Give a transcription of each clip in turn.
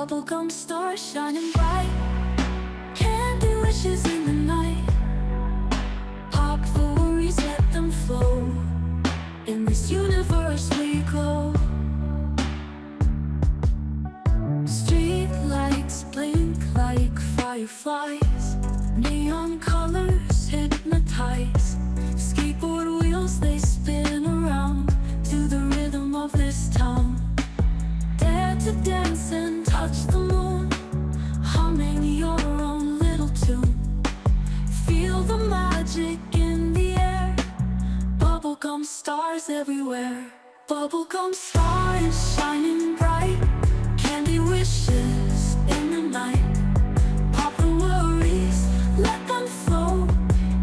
Bubblegum stars shining bright, candy wishes in the night. Pop the worries, let them flow. In this universe we glow. Street lights blink like fireflies. Neon colors hypnotize. Skateboard wheels, they spin around to the rhythm of this town. Dare to dance and touch the moon, humming your own little tune. Feel the magic in the air, bubblegum stars everywhere. Bubblegum stars shining bright, candy wishes in the night. Pop the worries, let them flow.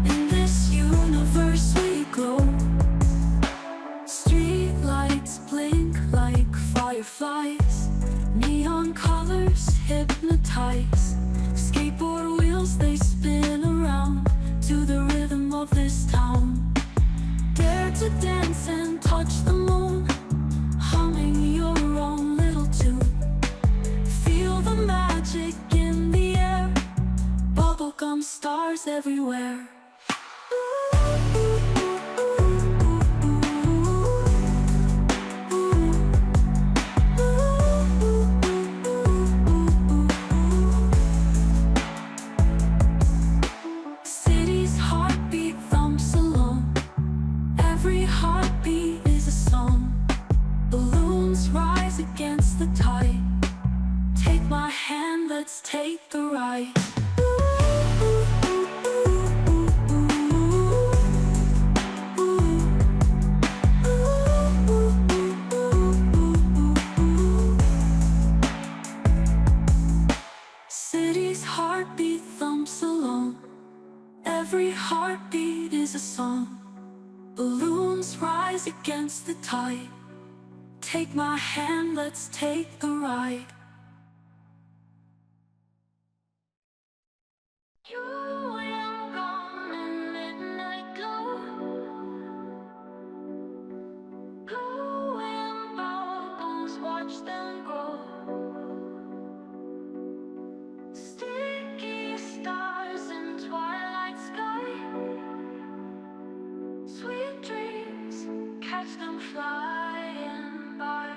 In this universe we glow. Street lights blink like fireflies. Neon colors hypnotize. Skateboard wheels, they spin around to the rhythm of this town. Dare to dance and touch the moon, humming your own little tune. Feel the magic in the air, bubblegum stars everywhere. City's heartbeat thumps along. Every heartbeat is a song. Balloons rise against the tide. Take my hand, let's take the ride. City's heartbeat thumps along. Every heartbeat is a song. Balloons rise against the tide. Take my hand, let's take the ride. You and gone in midnight glow. Glowing bubbles, watch them grow. Sticky stars in twilight sky. Sweet dreams, catch them flying by.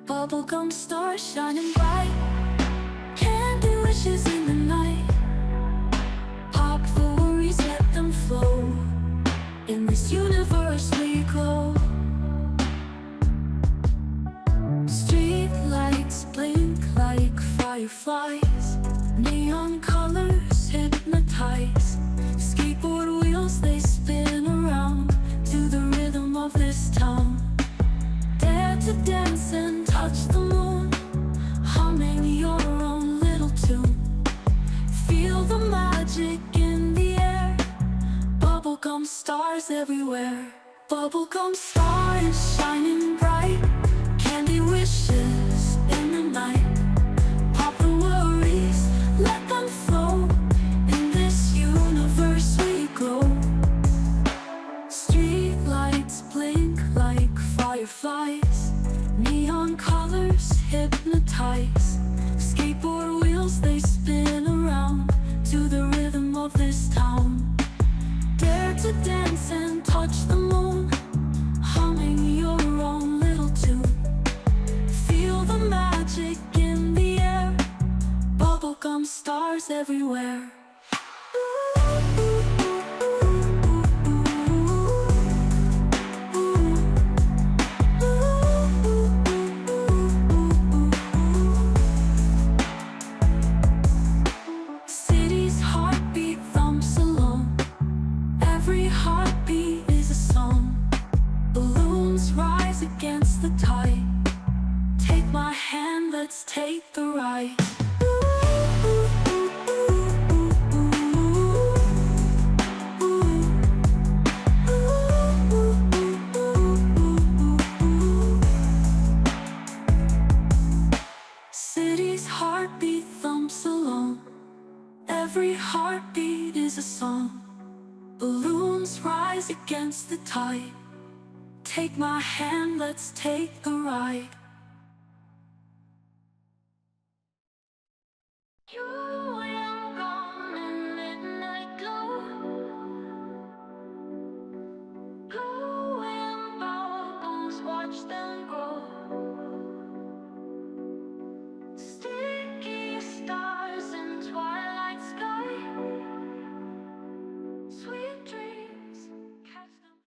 Bubblegum stars shining bright, candy wishes in the night. Pop the worries, let them flow. In this universe we glow. Street lights blink like fireflies. Neon colors hypnotize. Skateboard wheels, they spin around to the rhythm of this town. Dare to dance and touch the moon, humming your own little tune. Feel the magic in the air, bubblegum stars everywhere. Bubblegum stars shining bright, candy wishes in the night. Pop the worries, let them flow. In this universe we glow. Street lights blink like fireflies. Neon colors hypnotize. Skateboard wheels, they spin around to the rhythm of this town. Dare to dance and touch the moon, humming your own little tune. Feel the magic in the air, bubblegum stars everywhere. City's heartbeat thumps along. Every heartbeat is a song. Balloons rise against the tide. Take my hand, let's take the ride. City's heartbeat thumps along. Every heartbeat is a song. Balloons rise against the tide. Take my hand, let's take the ride. watch them